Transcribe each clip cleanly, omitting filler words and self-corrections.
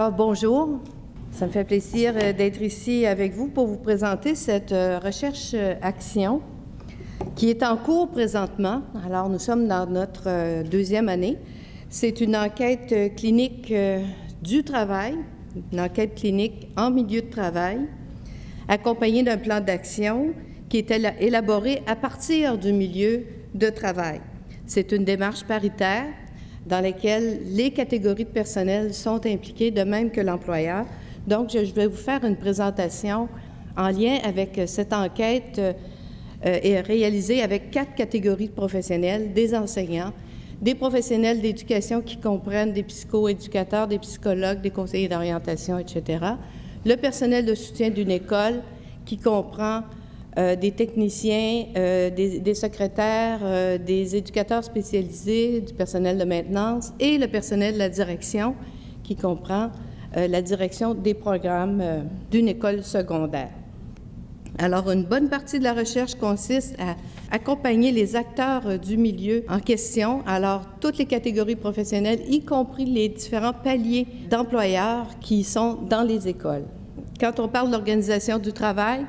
Alors, bonjour. Ça me fait plaisir d'être ici avec vous pour vous présenter cette recherche-action qui est en cours présentement. Alors, nous sommes dans notre deuxième année. C'est une enquête clinique du travail, une enquête clinique en milieu de travail, accompagnée d'un plan d'action qui est élaboré à partir du milieu de travail. C'est une démarche paritaire dans laquelle les catégories de personnel sont impliquées, de même que l'employeur. Donc, je vais vous faire une présentation en lien avec cette enquête réalisée avec 4 catégories de professionnels, des enseignants, des professionnels d'éducation qui comprennent des psychoéducateurs, des psychologues, des conseillers d'orientation, etc., le personnel de soutien d'une école qui comprend des techniciens, des secrétaires, des éducateurs spécialisés, du personnel de maintenance et le personnel de la direction qui comprend la direction des programmes d'une école secondaire. Alors, une bonne partie de la recherche consiste à accompagner les acteurs du milieu en question, alors toutes les catégories professionnelles, y compris les différents paliers d'employeurs qui sont dans les écoles. Quand on parle d'organisation du travail,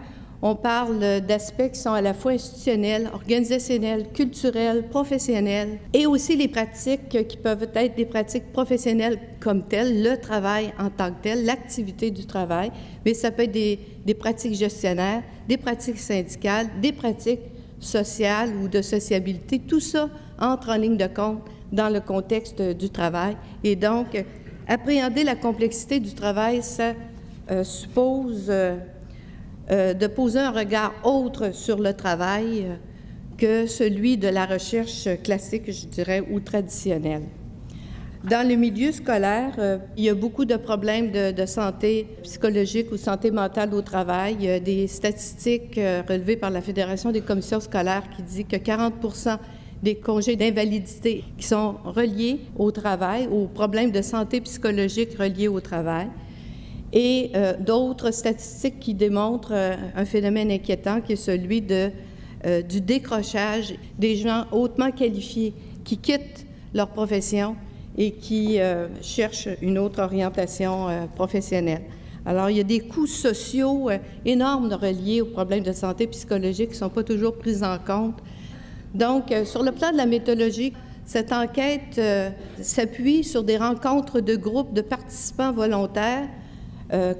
on parle d'aspects qui sont à la fois institutionnels, organisationnels, culturels, professionnels, et aussi les pratiques qui peuvent être des pratiques professionnelles comme telles, le travail en tant que tel, l'activité du travail, mais ça peut être des pratiques gestionnaires, des pratiques syndicales, des pratiques sociales ou de sociabilité. Tout ça entre en ligne de compte dans le contexte du travail. Et donc, appréhender la complexité du travail, ça suppose de poser un regard autre sur le travail que celui de la recherche classique, je dirais, ou traditionnelle. Dans le milieu scolaire, il y a beaucoup de problèmes de santé psychologique ou santé mentale au travail. Il y a des statistiques relevées par la Fédération des commissions scolaires qui dit que 40% des congés d'invalidité qui sont reliés au travail, aux problèmes de santé psychologique reliés au travail. Et d'autres statistiques qui démontrent un phénomène inquiétant qui est celui du décrochage des gens hautement qualifiés qui quittent leur profession et qui cherchent une autre orientation professionnelle. Alors, il y a des coûts sociaux énormes reliés aux problèmes de santé psychologique qui ne sont pas toujours pris en compte. Donc, sur le plan de la méthodologie, cette enquête s'appuie sur des rencontres de groupes de participants volontaires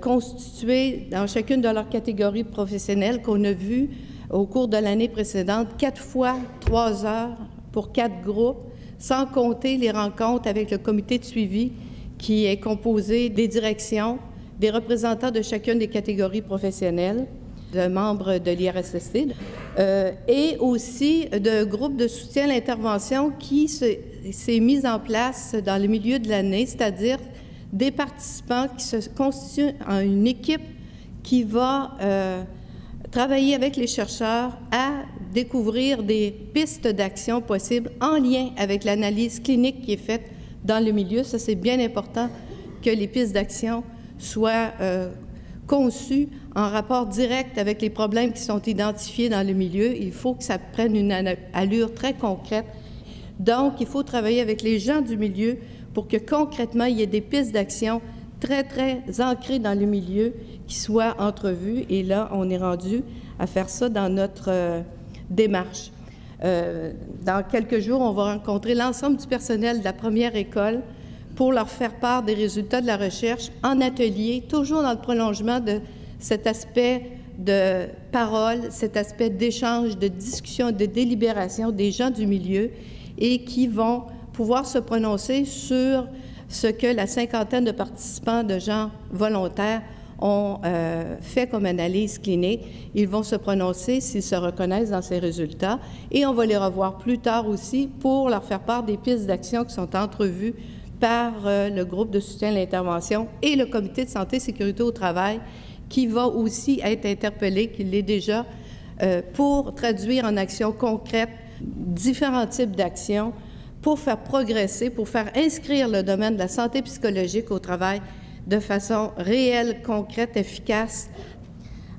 constitués dans chacune de leurs catégories professionnelles qu'on a vues au cours de l'année précédente, 4 fois 3 heures pour 4 groupes, sans compter les rencontres avec le comité de suivi qui est composé des directions, des représentants de chacune des catégories professionnelles, de membres de l'IRSST, et aussi de groupes de soutien à l'intervention qui s'est mis en place dans le milieu de l'année, c'est-à-dire des participants qui se constituent en une équipe qui va travailler avec les chercheurs à découvrir des pistes d'action possibles en lien avec l'analyse clinique qui est faite dans le milieu. Ça, c'est bien important que les pistes d'action soient conçues en rapport direct avec les problèmes qui sont identifiés dans le milieu. Il faut que ça prenne une allure très concrète. Donc, il faut travailler avec les gens du milieu pour que concrètement, il y ait des pistes d'action très, très ancrées dans le milieu qui soient entrevues. Et là, on est rendu à faire ça dans notre démarche. Dans quelques jours, on va rencontrer l'ensemble du personnel de la première école pour leur faire part des résultats de la recherche en atelier, toujours dans le prolongement de cet aspect de parole, cet aspect d'échange, de discussion, de délibération des gens du milieu et qui vont pouvoir se prononcer sur ce que la cinquantaine de participants, de gens volontaires, ont fait comme analyse clinique. Ils vont se prononcer s'ils se reconnaissent dans ces résultats et on va les revoir plus tard aussi pour leur faire part des pistes d'action qui sont entrevues par le groupe de soutien à l'intervention et le comité de santé et sécurité au travail qui va aussi être interpellé, qui l'est déjà, pour traduire en actions concrètes différents types d'actions pour faire progresser, pour faire inscrire le domaine de la santé psychologique au travail de façon réelle, concrète, efficace.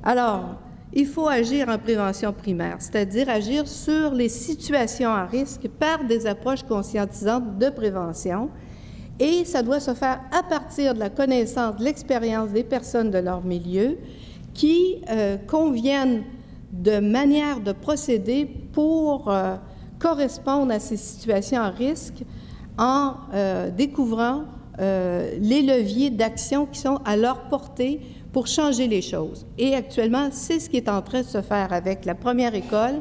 Alors, il faut agir en prévention primaire, c'est-à-dire agir sur les situations à risque par des approches conscientisantes de prévention Et ça doit se faire à partir de la connaissance, de l'expérience des personnes de leur milieu qui conviennent de manières de procéder pour correspondre à ces situations à risque en découvrant les leviers d'action qui sont à leur portée pour changer les choses. Et actuellement, c'est ce qui est en train de se faire avec la première école.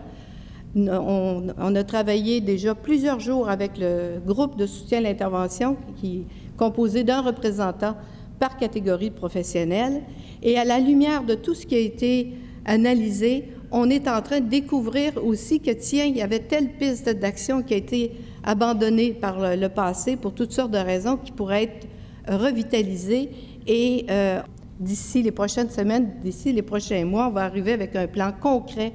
On a travaillé déjà plusieurs jours avec le groupe de soutien à l'intervention qui est composé d'un représentant par catégorie de professionnels. Et à la lumière de tout ce qui a été analysé, on est en train de découvrir aussi que, tiens, il y avait telle piste d'action qui a été abandonnée par le passé pour toutes sortes de raisons qui pourraient être revitalisées. Et d'ici les prochaines semaines, d'ici les prochains mois, on va arriver avec un plan concret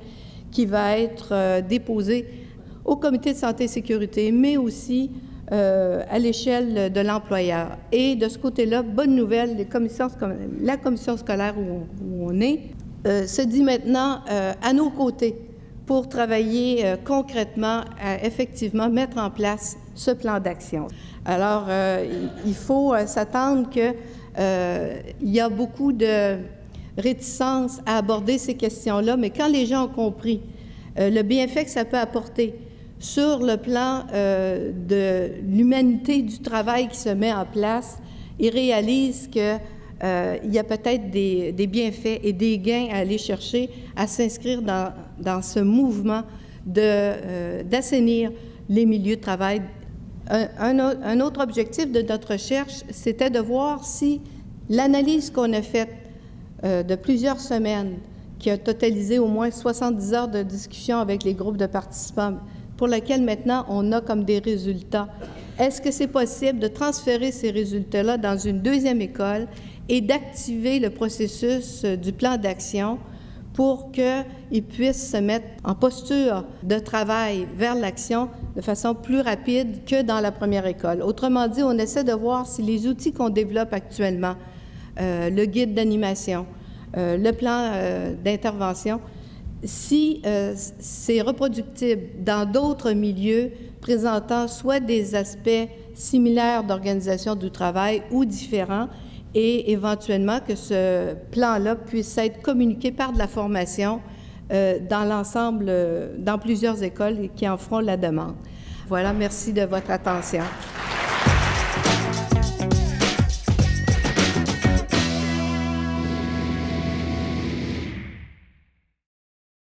qui va être déposé au comité de santé et sécurité, mais aussi à l'échelle de l'employeur. Et de ce côté-là, bonne nouvelle, la commission scolaire où on est se dit maintenant à nos côtés pour travailler concrètement à effectivement mettre en place ce plan d'action. Alors, il faut s'attendre qu'il y a beaucoup de réticence à aborder ces questions-là, mais quand les gens ont compris le bienfait que ça peut apporter sur le plan de l'humanité du travail qui se met en place, ils réalisent qu'il y a peut-être des bienfaits et des gains à aller chercher, à s'inscrire dans ce mouvement d'assainir les milieux de travail. Un autre objectif de notre recherche, c'était de voir si l'analyse qu'on a faite de plusieurs semaines, qui a totalisé au moins 70 heures de discussion avec les groupes de participants, pour laquelle maintenant on a comme des résultats. Est-ce que c'est possible de transférer ces résultats-là dans une deuxième école et d'activer le processus du plan d'action pour qu'ils puissent se mettre en posture de travail vers l'action de façon plus rapide que dans la première école? Autrement dit, on essaie de voir si les outils qu'on développe actuellement, le guide d'animation, le plan d'intervention, si c'est reproductible dans d'autres milieux présentant soit des aspects similaires d'organisation du travail ou différents, et éventuellement que ce plan-là puisse être communiqué par de la formation dans l'ensemble, dans plusieurs écoles qui en feront la demande. Voilà, merci de votre attention.